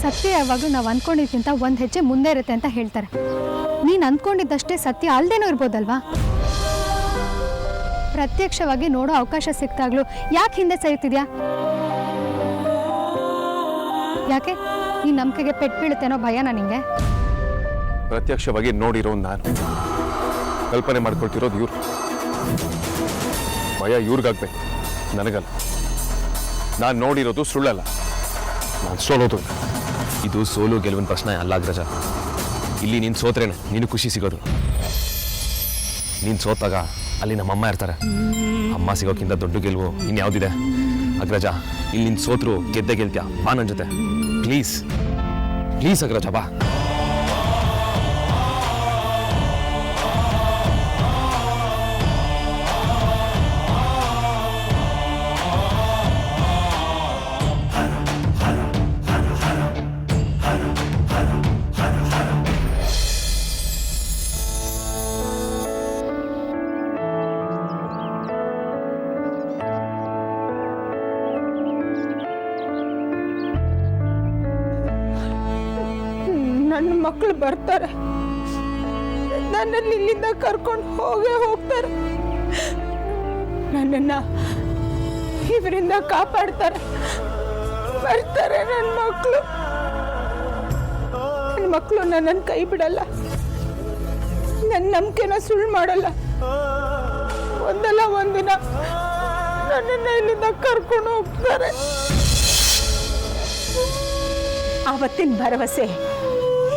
ಸತ್ಯ ಯಾವಾಗಲೂ ನಾವು ಅಂದ್ಕೊಂಡಿದ್ಕಿಂತ ಒಂದು ಹೆಜ್ಜೆ ಮುಂದೆ ಇರುತ್ತೆ ಅಂತ ಹೇಳ್ತಾರೆ. ನೀನು ಅಂದ್ಕೊಂಡಿದ್ದಷ್ಟೇ ಸತ್ಯ ಅಲ್ಲದೇನೂ ಇರ್ಬೋದಲ್ವಾ? ಪ್ರತ್ಯಕ್ಷವಾಗಿ ನೋಡೋ ಅವಕಾಶ ಸಿಕ್ತಾಗ್ಲೂ ಯಾಕೆ ಹಿಂದೆ ಸರಿತಿದ್ಯಾ? ಯಾಕೆ ಈ ನಂಬಿಕೆಗೆ ಪೆಟ್ಟು ಬೀಳುತ್ತೇನೋ ಭಯನಾ ನಿಂಗೆ? ಪ್ರತ್ಯಕ್ಷವಾಗಿ ನೋಡಿರೋ ನಾನು, ಕಲ್ಪನೆ ಮಾಡ್ಕೊಳ್ತಿರೋದು ಇವ್ರು. ಭಯ ಇವ್ರಿಗಾಗ್ಬೇಕು, ನನಗಲ್ಲ. ನಾನು ನೋಡಿರೋದು ಸುಳ್ಳಲ್ಲ, ನಾನು ಸೋಲೋದು. ಇದು ಸೋಲು ಗೆಲುವಿನ ಪ್ರಶ್ನೆ ಅಲ್ಲ ಅಗ್ರಜ. ಇಲ್ಲಿ ನೀನು ಸೋತ್ರೇನೆ ನೀನು ಖುಷಿ ಸಿಗೋದು. ನೀನು ಸೋತಾಗ ಅಲ್ಲಿ ನಮ್ಮಮ್ಮ ಇರ್ತಾರೆ. ಅಮ್ಮ ಸಿಗೋಕ್ಕಿಂತ ದೊಡ್ಡ ಗೆಲುವು ಇನ್ಯಾವುದಿದೆ? ಅಗ್ರಜ, ಇಲ್ಲಿ ನೀನು ಸೋತ್ರು ಗೆದ್ದೆ ಗೆಲ್ತ್ಯಾ. ಬಾ ನನ್ನ ಜೊತೆ ಪ್ಲೀಸ್, ಪ್ಲೀಸ್ ಅಗ್ರಜ ಬಾ. ನನ್ನ ಮಕ್ಕಳು ಬರ್ತಾರೆ, ನನ್ನನ್ನು ಇಲ್ಲಿಂದ ಕರ್ಕೊಂಡು ಹೋಗ್ತಾರೆ. ನನ್ನನ್ನ ಇವರಿಂದ ಕಾಪಾಡ್ತಾರೆ. ಬರ್ತಾರೆ ನನ್ನ ಮಕ್ಕಳು ನನ್ನನ್ನು ಕೈ ಬಿಡಲ್ಲ. ನನ್ನ ನಂಬಿಕೆನ ಸುಳ್ಳು ಮಾಡಲ್ಲ. ಒಂದಲ್ಲ ಒಂದಿನ ನನ್ನನ್ನ ಇಲ್ಲಿಂದ ಕರ್ಕೊಂಡು ಹೋಗ್ತಾರೆ. ಆವತ್ತಿನ ಭರವಸೆ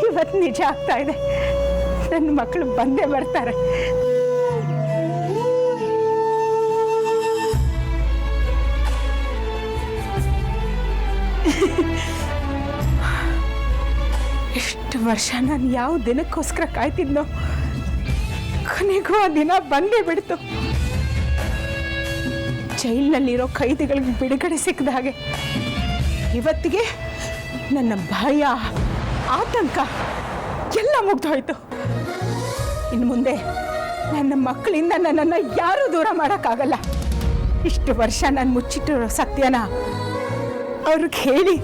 ಇವತ್ತು ನಿಜ ಆಗ್ತಾ ಇದೆ. ನನ್ನ ಮಕ್ಕಳು ಬಂದೇ ಬರ್ತಾರೆ. ಎಷ್ಟು ವರ್ಷ ನಾನು ಯಾವ ದಿನಕ್ಕೋಸ್ಕರ ಕಾಯ್ತಿದ್ನೋ, ಕೊನೆಗೂ ಆ ದಿನ ಬಂದೇ ಬಿಡ್ತು. ಜೈಲಿನಲ್ಲಿರೋ ಖೈದಿಗಳಿಗೆ ಬಿಡುಗಡೆ ಸಿಕ್ಕದ ಹಾಗೆ ಇವತ್ತಿಗೆ ನನ್ನ ಭಯ, ಆತಂಕ ಎಲ್ಲ ಮುಗ್ದೋಯ್ತು. ಇನ್ನು ಮುಂದೆ ನನ್ನ ಮಕ್ಕಳಿಂದ ನನ್ನನ್ನು ಯಾರೂ ದೂರ ಮಾಡೋಕ್ಕಾಗಲ್ಲ. ಇಷ್ಟು ವರ್ಷ ನಾನು ಮುಚ್ಚಿಟ್ಟಿರೋ ಸತ್ಯನ ಅವ್ರಿಗೆ ಹೇಳಿ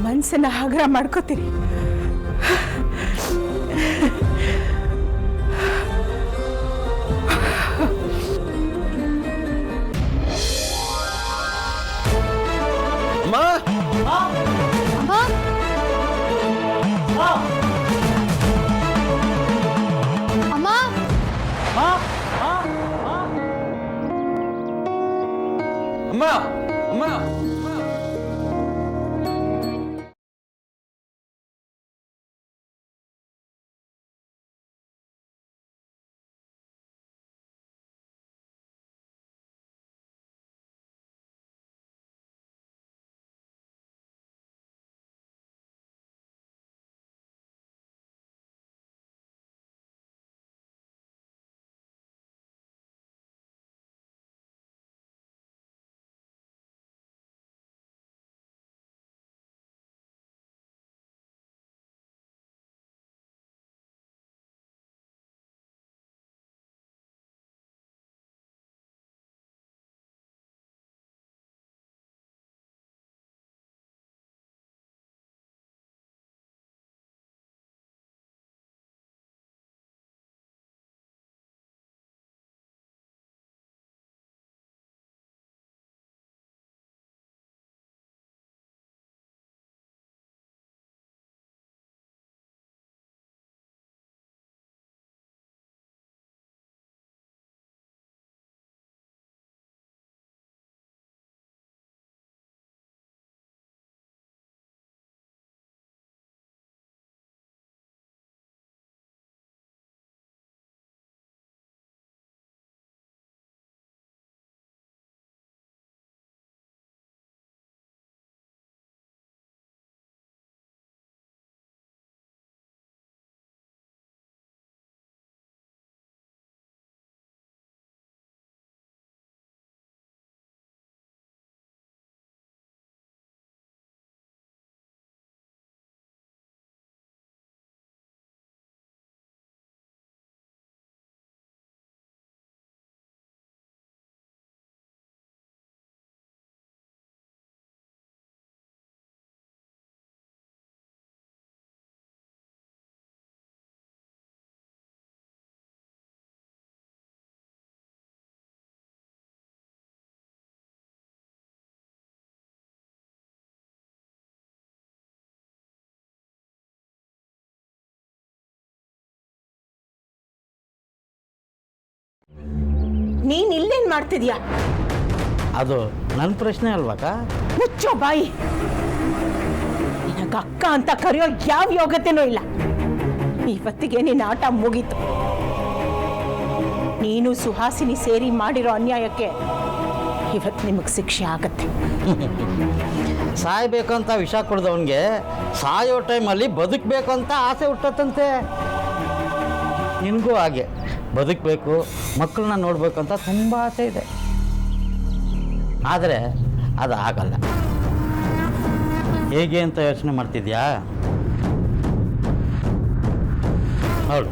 ಮನಸ್ಸನ್ನು ಹಗುರ ಮಾಡ್ಕೋತೀನಿ. ಅಮ್ಮ ನೀನ್ ಇಲ್ಲೇನ್ ಮಾಡ್ತಿದ್ಯಾ? ಅದು ನನ್ನ ಪ್ರಶ್ನೆ ಅಲ್ವಾಕ? ಮುಚ್ಚೋ ಬಾಯಿ. ನಿನಗ ಅಕ್ಕ ಅಂತ ಕರೆಯೋ ಯಾವ ಯೋಗ್ಯತೆನೂ ಇಲ್ಲ. ಇವತ್ತಿಗೆ ನಿನ್ನ ಆಟ ಮುಗೀತು. ನೀನು ಸುಹಾಸಿನಿ ಸೇರಿ ಮಾಡಿರೋ ಅನ್ಯಾಯಕ್ಕೆ ಇವತ್ತು ನಿಮಗೆ ಶಿಕ್ಷೆ ಆಗತ್ತೆ. ಸಾಯ್ಬೇಕಂತ ವಿಷ ಕುಡ್ದವನಿಗೆ ಸಾಯೋ ಟೈಮಲ್ಲಿ ಬದುಕಬೇಕು ಅಂತ ಆಸೆ ಹುಟ್ಟತ್ತಂತೆ. ನಿನಗೂ ಹಾಗೆ ಬದುಕಬೇಕು, ಮಕ್ಕಳನ್ನ ನೋಡಬೇಕು ಅಂತ ತುಂಬ ಆಸೆ ಇದೆ. ಆದರೆ ಅದು ಆಗಲ್ಲ. ಹೇಗೆ ಅಂತ ಯೋಚನೆ ಮಾಡ್ತಿದ್ಯಾ? ನೋಡು,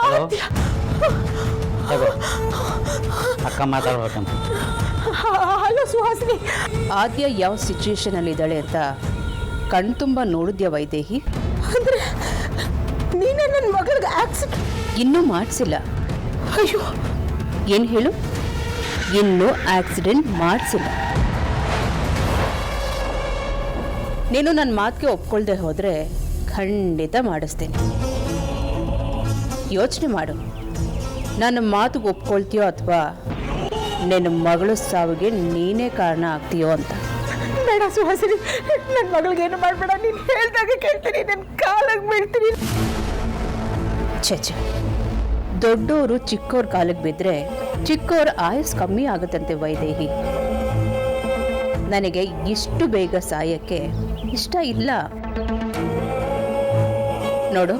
ಹಲೋ, ತಗೋ, ಅಕ್ಕ ಮಾತಾಡ್ಬೇಕಂತ. ಹಲೋ ಸುಹಾಸಿನಿ. ಆದ್ಯ ಯಾವ ಸಿಚುವೇಶನಲ್ಲಿ ಇದ್ದಾಳೆ ಅಂತ ಕಣ್ತುಂಬ ನೋಡಿದ್ಯಾ ವೈದೇಹಿ? ಅಂದ್ರೆ ನೀನೇ ನನ್ನ ಮಗಳಿಗೆ ಆಕ್ಸಿಡೆಂಟ್? ಇನ್ನೂ ಮಾಡಿಸಿಲ್ಲ. ಅಯ್ಯೋ, ಏನು ಹೇಳು? ಇನ್ನೂ ಆಕ್ಸಿಡೆಂಟ್ ಮಾಡಿಸಿಲ್ಲ. ನೀನು ನನ್ನ ಮಾತಿಗೆ ಒಪ್ಕೊಳ್ದೆ ಹೋದರೆ ಖಂಡಿತ ಮಾಡಿಸ್ತೀನಿ. ಯೋಚನೆ ಮಾಡು, ನನ್ನ ಮಾತಿಗೆ ಒಪ್ಕೊಳ್ತೀಯೋ ಅಥವಾ ನಿನ್ನ ಮಗಳು ಸಾವಿಗೆ ನೀನೇ ಕಾರಣ ಆಗ್ತೀಯೋ ಅಂತ. ಬೇಡ ಸುಹಾಸಿನಿ, ನನ್ನ ಮಗಳಿಗೆ ಏನು ಮಾಡಬೇಡ. ನೀನು ಹೇಳ್ದಾಗ ಕೇಳ್ತೀನಿ, ನನ್ನ ಕಾಲಿಗೆ ಬೀಳ್ತೀನಿ. ಛೆ, ದೊಡ್ಡವರು ಚಿಕ್ಕವ್ರ ಕಾಲಿಗೆ ಬಿದ್ದರೆ ಚಿಕ್ಕವ್ರ ಆಯುಸ್ ಕಮ್ಮಿ ಆಗುತ್ತಂತೆ ವೈದೇಹಿ. ನನಗೆ ಇಷ್ಟು ಬೇಗ ಸಾಯಕ್ಕೆ ಇಷ್ಟ ಇಲ್ಲ. ನೋಡು,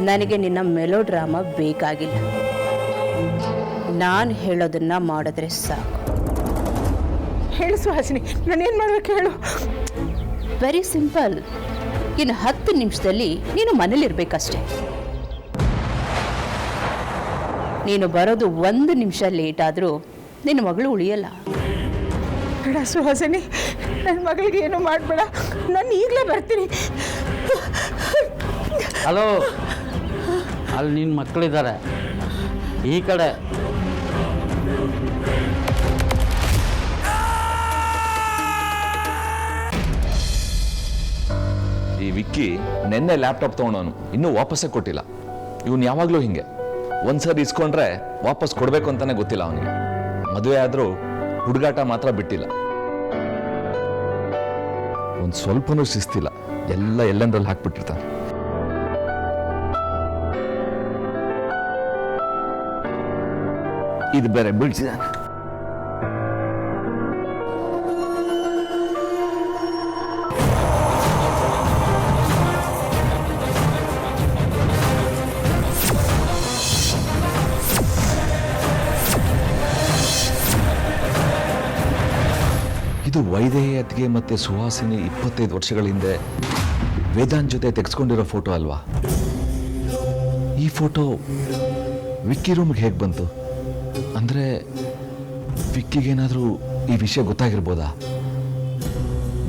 ನನಗೆ ನಿನ್ನ ಮೆಲೋ ಡ್ರಾಮಾ ಬೇಕಾಗಿಲ್ಲ. ನಾನು ಹೇಳೋದನ್ನ ಮಾಡಿದ್ರೆ ಸಾಕು. ಹೇಳು ಸುಹಾಸಿನಿ, ನಾನೇನು ಮಾಡ್ಬೇಕು ಹೇಳು? Very simple. ಇನ್ನು 10 ನಿಮಿಷದಲ್ಲಿ ನೀನು ಮನೇಲಿರ್ಬೇಕಷ್ಟೆ. ನೀನು ಬರೋದು 1 ನಿಮಿಷ ಲೇಟ್ ಆದರೂ ನಿನ್ನ ಮಗಳು ಉಳಿಯಲ್ಲ. ಬೇಡ ಸುಹಾಸಿನಿ, ನನ್ನ ಮಗಳಿಗೆ ಏನು ಮಾಡಬೇಡ. ನಾನು ಈಗಲೇ ಬರ್ತೀನಿ. ಹಲೋ, ಅಲ್ಲಿ ನಿನ್ನ ಮಕ್ಕಳಿದ್ದಾರೆ ಈ ಕಡೆ. ಈ ವಿಕ್ಕಿ ನೆನ್ನೆ ಲ್ಯಾಪ್ಟಾಪ್ ತೊಗೊಂಡವನು ಇನ್ನೂ ವಾಪಸ್ಸೇ ಕೊಟ್ಟಿಲ್ಲ. ಇವನು ಯಾವಾಗಲೂ ಹಿಂಗೆ, ಒಂದ್ಸರಿ ಇಸ್ಕೊಂಡ್ರೆ ವಾಪಸ್ ಕೊಡಬೇಕು ಅಂತಾನೆ ಗೊತ್ತಿಲ್ಲ ಅವನಿಗೆ. ಮದುವೆ ಆದರೂ ಹುಡುಗಾಟ ಮಾತ್ರ ಬಿಟ್ಟಿಲ್ಲ. ಒಂದು ಸ್ವಲ್ಪನೂ ಶಿಸ್ತಿಲ್ಲ, ಎಲ್ಲ ಎಲ್ಲೆಂದ್ರಲ್ಲಿ ಹಾಕ್ಬಿಟ್ಟಿರ್ತಾನೆ. ಇದು ಬೇರೆ ಬೀಳ್ಸಿದಾನೆ. ಇದು ವೈದೇಹಿ ಅತ್ತಿಗೆ ಮತ್ತೆ ಸುಹಾಸಿನಿ 25 ವರ್ಷಗಳ ಹಿಂದೆ ವೇದಾಂತ್ ಜೊತೆ ತೆಗೆಸ್ಕೊಂಡಿರೋ ಫೋಟೋ ಅಲ್ವಾ? ಈ ಫೋಟೋ ವಿಕ್ಕಿ ರೂಮ್ಗೆ ಹೇಗೆ ಬಂತು? ಅಂದರೆ ವಿಕ್ಕಿಗೇನಾದರೂ ಈ ವಿಷಯ ಗೊತ್ತಾಗಿರ್ಬೋದಾ?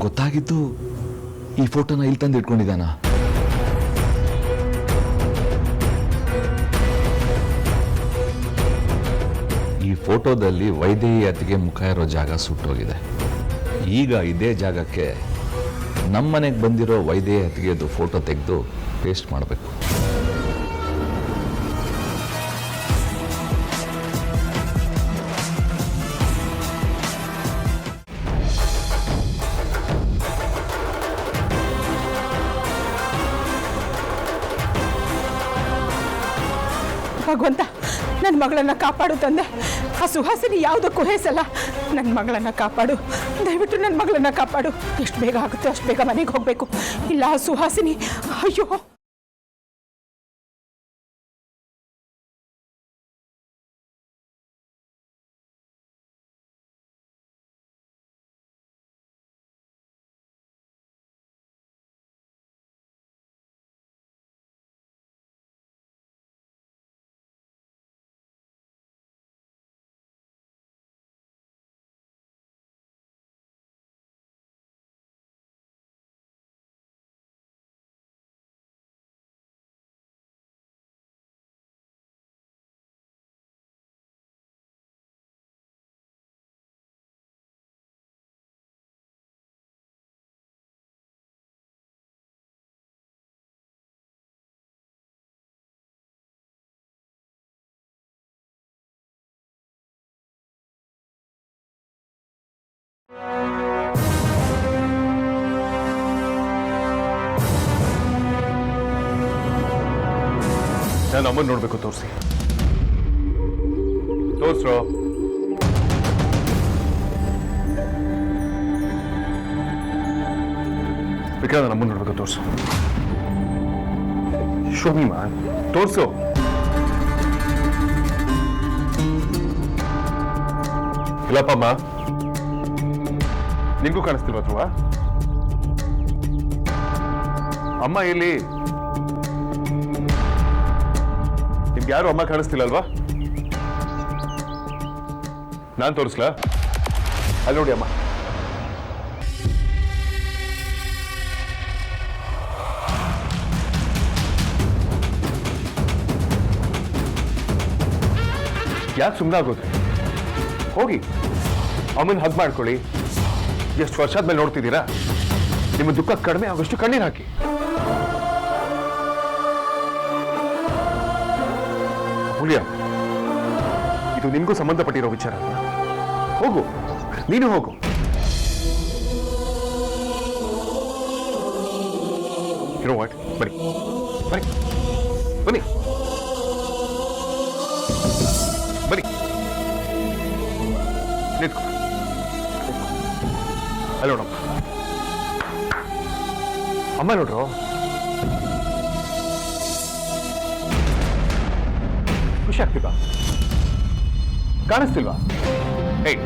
ಗೊತ್ತಾಗಿದ್ದು ಈ ಫೋಟೋನ ಇಲ್ಲಿ ತಂದು ಇಟ್ಕೊಂಡಿದ್ದಾನ? ಈ ಫೋಟೋದಲ್ಲಿ ವೈದೇಹಿ ಅತ್ತಿಗೆ ಮುಖ ಇರೋ ಜಾಗ ಸುಟ್ಟೋಗಿದೆ. ಈಗ ಇದೇ ಜಾಗಕ್ಕೆ ನಮ್ಮನೆಗೆ ಬಂದಿರೋ ವೈದೇಹಿ ಅತ್ತಿಗೆದು ಫೋಟೋ ತೆಗೆದು ಪೇಸ್ಟ್ ಮಾಡಬೇಕು. ಭಗವಂತ ನನ್ನ ಮಗಳನ್ನ ಕಾಪಾಡು ತಂದೆ. ಆ ಸುಹಾಸಿನಿ ಯಾವುದಕ್ಕೂ ಹೇಸಲ್ಲ. ನನ್ನ ಮಗಳನ್ನ ಕಾಪಾಡು, ದಯವಿಟ್ಟು ನನ್ನ ಮಗಳನ್ನ ಕಾಪಾಡು. ಎಷ್ಟು ಬೇಗ ಆಗುತ್ತೆ ಅಷ್ಟು ಬೇಗ ಮನೆಗೆ ಹೋಗಬೇಕು. ಇಲ್ಲ ಆ ಸುಹಾಸಿನಿ, ಅಯ್ಯೋ. ನಾನು ಅಮ್ಮನ ನೋಡ್ಬೇಕು, ತೋರಿಸಿ. ತೋರ್ಸ್ರೋ. ವಿಕ್ರ, ನಾನು ಅಮ್ಮನ ನೋಡ್ಬೇಕು, ತೋರ್ಸು. ಶೋಮಿ ಮಾನ್, ತೋರ್ಸು. ಇಲ್ಲಪ್ಪಮ್ಮ, ನಿಂಗೂ ಕಾಣಿಸ್ತಿಲ್ವಾ ಧ್ರುವ? ಅಮ್ಮ ಇಲ್ಲಿ. ನಿಮ್ಗೆ ಯಾರು ಅಮ್ಮ ಕಾಣಿಸ್ತಿಲ್ಲಲ್ವಾ? ನಾನು ತೋರಿಸ್ಲಾ? ಅಲ್ಲಿ ನೋಡಿ ಅಮ್ಮ. ಯಾಕೆ ಸುಮ್ಮನೆ ಆಗೋದ್ರಿ? ಹೋಗಿ ಅಮ್ಮನ ಹಗ್ ಮಾಡ್ಕೊಳ್ಳಿ. ಎಷ್ಟು ವರ್ಷ ಆದ್ಮೇಲೆ ನೋಡ್ತಿದ್ದೀರಾ? ನಿಮ್ಮ ದುಃಖ ಕಡಿಮೆ ಆಗೋಷ್ಟು ಕಣ್ಣೀರು ಹಾಕಿ. ಹುಲಿಯ, ಇದು ನಿಮ್ಗೂ ಸಂಬಂಧಪಟ್ಟಿರೋ ವಿಚಾರ ಅಲ್ಲ. ಹೋಗು, ನೀನು ಹೋಗು. You know what? ಬನ್ನಿ ಬನ್ನಿ ಬನ್ನಿ ಬನ್ನಿ. ನಿಂತ್ಕೊ. ಅಲ್ಲಿ ನೋಡಮ್ಮ. ಅಮ್ಮ ನೋಡ್ರು. ಖುಷಿ ಆಗ್ತಿಲ್ವಾ? ಕಾಣಿಸ್ತಿಲ್ವಾ? ಏಯ್,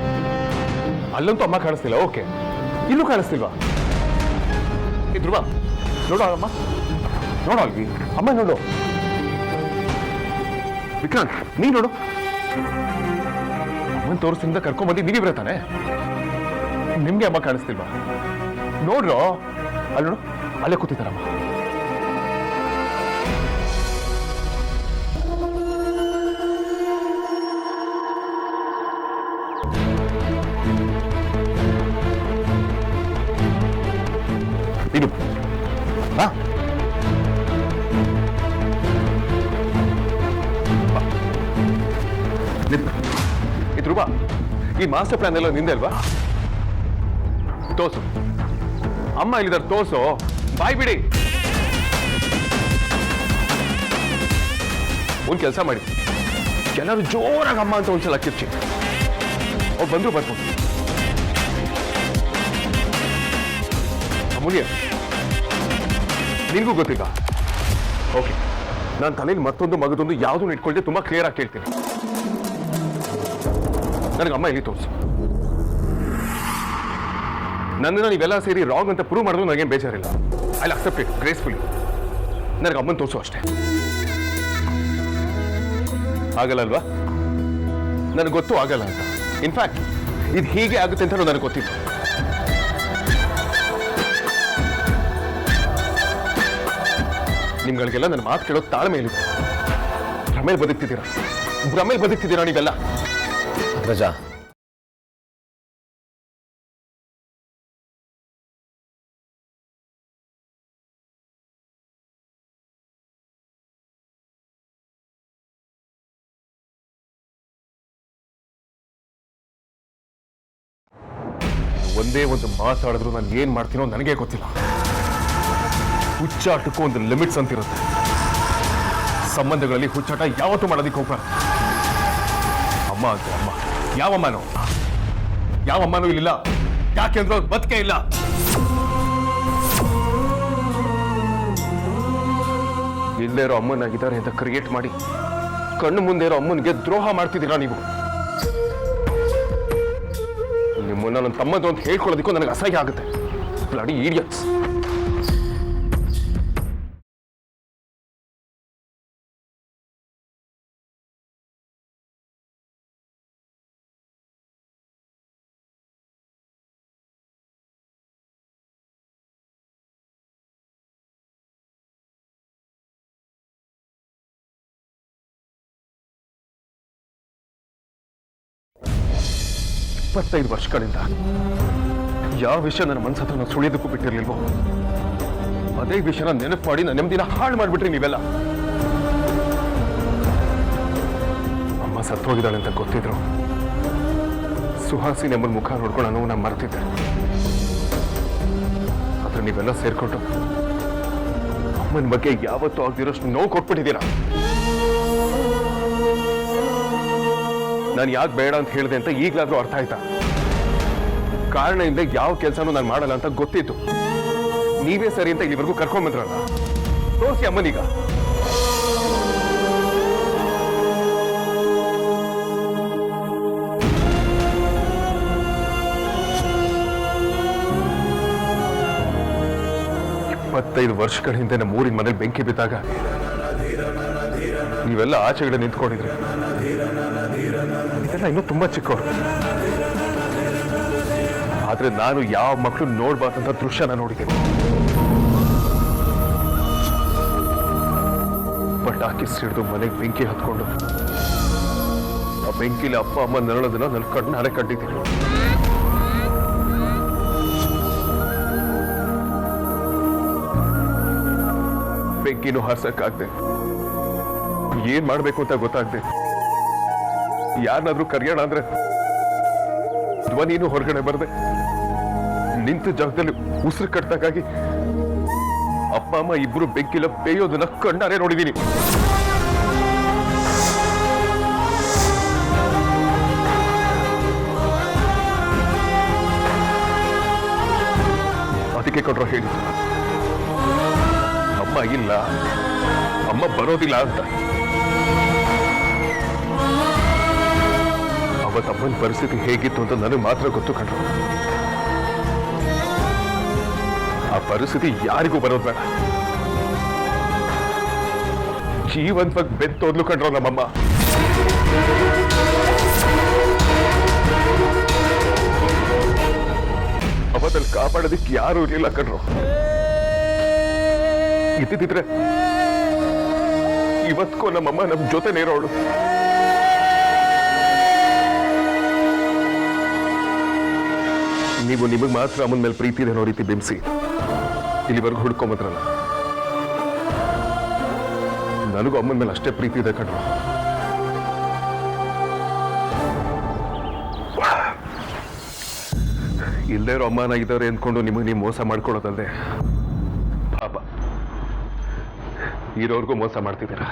ಅಲ್ಲಂತೂ ಅಮ್ಮ ಕಾಣಿಸ್ತಿಲ್ಲ. ಓಕೆ, ಇಲ್ಲೂ ಕಾಣಿಸ್ತಿಲ್ವಾ? ಧ್ರುವ, ನೋಡು ಅಮ್ಮ, ನೋಡು ಅಲ್ಲಿ ಅಮ್ಮ, ನೋಡು. ವಿಕ್ರಾಂತ್, ನೀ ನೋಡು. ಅಮ್ಮನ ತೋರಿಸಿಂದ ಕರ್ಕೊಂಡ್ಬಂದು ನೀವೇ ಬರತಾನೆ. ನಿಮ್ಗೆ ಅಮ್ಮ ಕಾಣಿಸ್ತಿಲ್ವಾ? ನೋಡ್ರು, ಅಲ್ಲಿ ನೋಡು, ಅಲ್ಲೇ ಕೂತಿದ್ದಾರಮ್ಮ. ಇದು ಬಾ. ಇದು ಬಾ. ಈ ಮಾಸ್ಟರ್ ಪ್ಲಾನ್ ಎಲ್ಲ ನಿಂದೆ ಅಲ್ವಾ? ತೋರ್ಸು. ಅಮ್ಮ ಇಲ್ಲಿದ್ದಾರೆ, ತೋರ್ಸು. ಬಾಯ್ ಬಿಡಿ. ಒಂದ್ ಕೆಲಸ ಮಾಡಿ, ಎಲ್ಲರೂ ಜೋರಾಗಿ ಅಮ್ಮ ಅಂತ ಒಂದ್ಸಲ ಕಿರ್ಚಿ. ಅವ್ರು ಬಂದ್ರು ಬರ್ಬೋದು. ಅಮೂಲ್ಯ, ನಿನ್ಗೂ ಗೊತ್ತಿಲ್ಲ? ಓಕೆ, ನಾನು ತಲೆಯಲ್ಲಿ ಮತ್ತೊಂದು ಮಗದೊಂದು ಯಾವುದನ್ನು ಇಟ್ಕೊಳ್ದೆ ತುಂಬಾ ಕ್ಲಿಯರ್ ಆಗಿ ಕೇಳ್ತೀನಿ. ನನಗೆ ಅಮ್ಮ ಇಲ್ಲಿ ತೋರಿಸು. ನನ್ನನ್ನು ನೀವೆಲ್ಲ ಸೇರಿ ರಾಂಗ್ ಅಂತ ಪ್ರೂವ್ ಮಾಡಿದ್ರು ನನಗೇನು ಬೇಜಾರಿಲ್ಲ. I accept it gracefully. ನನಗೆ ಅಮ್ಮನ ತೋರಿಸು ಅಷ್ಟೇ. ಆಗಲ್ಲ ಅಲ್ವಾ? ನನಗೆ ಗೊತ್ತು ಆಗಲ್ಲ ಅಂತ. ಇನ್ಫ್ಯಾಕ್ಟ್ ಇದು ಹೀಗೆ ಆಗುತ್ತೆ ಅಂತ ನನಗೆ ಗೊತ್ತಿತ್ತು. ನಿಮ್ಗಳಿಗೆಲ್ಲ ನನ್ನ ಮಾತು ಕೇಳೋ ತಾಳ್ಮೆ ಇಲ್ಲ. ಭ್ರಮೇಲೆ ಬದುಕ್ತಿದ್ದೀರಾ ನೀವೆಲ್ಲ. ರಜಾ, ಒಂದೇ ಒಂದು ಮಾತಾಡಿದ್ರು ನಾನು ಏನ್ ಮಾಡ್ತೀನೋ ನನಗೆ ಗೊತ್ತಿಲ್ಲ. ಹುಚ್ಚಾಟಕ್ಕೂ ಒಂದು ಲಿಮಿಟ್ಸ್ ಅಂತಿರುತ್ತೆ. ಸಂಬಂಧಗಳಲ್ಲಿ ಹುಚ್ಚಾಟ ಯಾವತ್ತೂ ಮಾಡೋದಕ್ಕೆ ಹೋಗ್ಬಾರ್ದು. ಅಮ್ಮ ಅಂತ ಅಮ್ಮ ಯಾವಮ್ಮನೂ ಇಲ್ಲಿಲ್ಲ. ಯಾಕೆಂದ್ರೆ ಅವ್ರು ಬದುಕೆ ಇಲ್ಲ. ಇಲ್ಲೇ ಇರೋ ಅಮ್ಮನಾಗಿದ್ದಾರೆ ಅಂತ ಕ್ರಿಯೇಟ್ ಮಾಡಿ ಕಣ್ಣು ಮುಂದೆ ಇರೋ ಅಮ್ಮನಿಗೆ ದ್ರೋಹ ಮಾಡ್ತಿದ್ದೀರಾ ನೀವು. ನಿಮ್ಮನ್ನ ನನ್ನ ತಮ್ಮದು ಅಂತ ಹೇಳ್ಕೊಳ್ಳೋದಕ್ಕೂ ನನಗೆ ಅಸಹ್ಯ ಆಗುತ್ತೆ. Bloody idiots. ಇಪ್ಪತ್ತೈದು ವರ್ಷಗಳಿಂದ ಯಾವ ವಿಷಯ ನನ್ನ ಮನಸ್ಸತ್ರ ನಾನು ಸುಳಿಯೋದಕ್ಕೂ ಬಿಟ್ಟಿರ್ಲಿಲ್ವೋ ಅದೇ ವಿಷಯನ ನೆನಪು ಮಾಡಿ ನನ್ನ ನೆಮ್ಮದಿನ ಹಾಳು ಮಾಡಿಬಿಟ್ರಿ ನೀವೆಲ್ಲ. ಅಮ್ಮ ಸತ್ತೋಗಿದ್ದಾಳೆ ಅಂತ ಗೊತ್ತಿದ್ರು ಸುಹಾಸಿನಿ ಎಂಬ ಮುಖ ನೋಡ್ಕೊಂಡು ನಾನು ಮರ್ತಿದ್ದೆ. ಆದ್ರೆ ನೀವೆಲ್ಲ ಸೇರ್ಕೊಂಡು ಅಮ್ಮನ ಬಗ್ಗೆ ಯಾವತ್ತೂ ಆಗದಿರೋಷ್ಟು ನೋವು ಕೊಟ್ಬಿಟ್ಟಿದ್ದೀರಾ. ನಾನು ಯಾಕೆ ಬೇಡ ಅಂತ ಹೇಳಿದೆ ಅಂತ ಈಗಲಾದ್ರೂ ಅರ್ಥ ಆಯ್ತಾ? ಕಾರಣ ಇಲ್ಲದೆ ಯಾವ ಕೆಲಸನೂ ನಾನು ಮಾಡಲ್ಲ ಅಂತ ಗೊತ್ತಿತ್ತು. ನೀವೇ ಸರಿ ಅಂತ ಇಲ್ಲಿವರೆಗೂ ಕರ್ಕೊಂಡ್ಬಂದ್ರಲ್ಲ. ತೋರಿಸಿ ಅಮ್ಮನೀಗ. ಇಪ್ಪತ್ತೈದು ವರ್ಷಗಳ ಹಿಂದೆ ನಮ್ಮ ಊರಿನ ಮನೇಲಿ ಬೆಂಕಿ ಬಿದ್ದಾಗ ನೀವೆಲ್ಲ ಆಚೆಗಡೆ ನಿಂತ್ಕೊಂಡಿದ್ರಿ. ಇದೆಲ್ಲ ಇನ್ನೂ ತುಂಬಾ ಚಿಕ್ಕವರು. ಆದ್ರೆ ನಾನು ಯಾವ ಮಕ್ಕಳು ನೋಡ್ಬಾರ್ದಂತ ದೃಶ್ಯನ ನೋಡಿದ್ದೀನಿ. ಪಟಾಕಿ ಸಿಡಿದು ಮನೆಗೆ ಬೆಂಕಿ ಹತ್ಕೊಂಡು ಆ ಬೆಂಕಿಲಿ ಅಪ್ಪ ಅಮ್ಮ ನರಳೋದನ್ನ ನನ್ನ ಕಣ್ಣಾರೆ ಕಂಡಿದ್ದೀನಿ. ಬೆಂಕಿನೂ ಹಾರ್ಸಕ್ಕಾಗ್ದೆ, ಏನ್ ಮಾಡ್ಬೇಕು ಅಂತ ಗೊತ್ತಾಗ್ದೆ. ಯಾರನ್ನಾದ್ರೂ ಕರೆಯೋಣ ಅಂದ್ರೆ ಧ್ವನಿನೂ ಹೊರಗಡೆ ಬರದೆ ನಿಂತ ಜಾಗದಲ್ಲಿ ಉಸಿರು ಕಟ್ಟಾಗಿ ಅಪ್ಪ ಅಮ್ಮ ಇಬ್ರು ಬೆಂಕಿಲ ಬೇಯೋದನ್ನ ಕಣ್ಣಾರೆ ನೋಡಿದೀನಿ. ಅದಕ್ಕೆ ಕೊಡ್ರೋ ಹೇಳಿದ್ದು ಅಮ್ಮ ಇಲ್ಲ, ಅಮ್ಮ ಬರೋದಿಲ್ಲ ಅಂತ. ಅವತ್ತಮ್ಮನ ಪರಿಸ್ಥಿತಿ ಹೇಗಿತ್ತು ಅಂತ ನನಗೆ ಮಾತ್ರ ಗೊತ್ತು ಕಣ್ರು. ಆ ಪರಿಸ್ಥಿತಿ ಯಾರಿಗೂ ಬರೋದು ಬೇಡ. ಜೀವಂತವಾಗಿ ಬೆತ್ತೋದ್ಲು ಕಂಡ್ರು ನಮ್ಮಮ್ಮ. ಅವತ್ತಲ್ಲಿ ಕಾಪಾಡೋದಕ್ಕೆ ಯಾರು ಇರ್ಲಿಲ್ಲ ಕಣ್ರು. ಇದ್ದಿದ್ರೆ ಇವತ್ಕೋ ನಮ್ಮಮ್ಮ ನಮ್ ಜೊತೆನೇ ಇರೋಳು. ನೀವು ನಿಮಗೆ ಮಾತ್ರ ಅಮ್ಮನ ಮೇಲೆ ಪ್ರೀತಿ ಇದೆ ಅನ್ನೋ ರೀತಿ ಬಿಂಬಿಸಿ ಇಲ್ಲಿವರೆಗೂ ಹುಡ್ಕೊಂಬದ್ರಲ್ಲ. ನನಗೂ ಅಮ್ಮನ ಮೇಲೆ ಅಷ್ಟೇ ಪ್ರೀತಿ ಇದೆ ಕಣ್ರು. ಇಲ್ಲದೇ ಇರೋ ಅಮ್ಮನ ಇದ್ದಾರೆ ಅಂದ್ಕೊಂಡು ನಿಮಗೆ ನೀವು ಮೋಸ ಮಾಡ್ಕೊಳ್ಳೋದಲ್ಲದೆ ಪಾಪ ಇರೋರ್ಗೂ ಮೋಸ ಮಾಡ್ತಿದ್ದೀರಾ.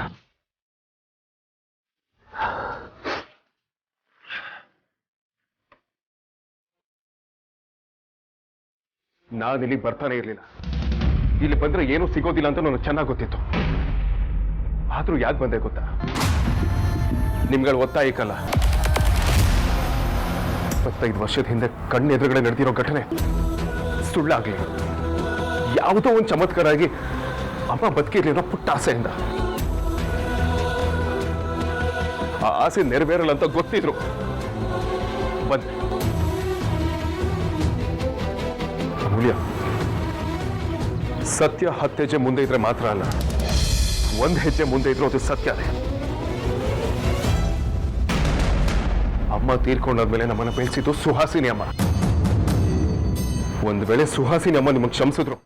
ನಾನು ಇಲ್ಲಿಗೆ ಬರ್ತಾನೆ ಇರಲಿಲ್ಲ. ಇಲ್ಲಿ ಬಂದ್ರೆ ಏನೂ ಸಿಗೋದಿಲ್ಲ ಅಂತ ನನಗೆ ಚೆನ್ನಾಗಿ ಗೊತ್ತಿತ್ತು. ಆದ್ರೂ ಯಾಕೆ ಬಂದೆ ಗೊತ್ತಾ? ನಿಮ್ಗಳ ಒತ್ತಾಯಕ್ಕಲ್ಲ. 25 ವರ್ಷದ ಹಿಂದೆ ಕಣ್ಣೆದುರುಗಡೆ ನಡೆದಿರೋ ಘಟನೆ ಸುಳ್ಳಾಗ್ಲಿ. ಯಾವುದೋ ಒಂದು ಚಮತ್ಕಾರ ಆಗಿ ಅಮ್ಮ ಬದುಕಿರ್ಲಿರೋ ಪುಟ್ಟ ಆಸೆಯಿಂದ. ಆ ಆಸೆ ನೆರವೇರಲ್ಲ ಅಂತ ಗೊತ್ತಿದ್ರು ಬಂದೆ. ಅಮೂಲ್ಯ, ಸತ್ಯ 10 ಹೆಜ್ಜೆ ಮುಂದೆ ಇದ್ರೆ ಮಾತ್ರ ಅಲ್ಲ, 1 ಹೆಜ್ಜೆ ಮುಂದೆ ಇದ್ರು ಅದು ಸತ್ಯನೇ. ಅಮ್ಮ ತೀರ್ಕೊಂಡಾದ್ಮೇಲೆ ನಮ್ಮನ್ನ ಬೆಳೆಸಿದ್ದು ಸುಹಾಸಿನಿ ಅಮ್ಮ. ಒಂದ್ ವೇಳೆ ಸುಹಾಸಿನಿ ಅಮ್ಮ ನಿಮಗೆ ಕ್ಷಮಿಸಿದ್ರು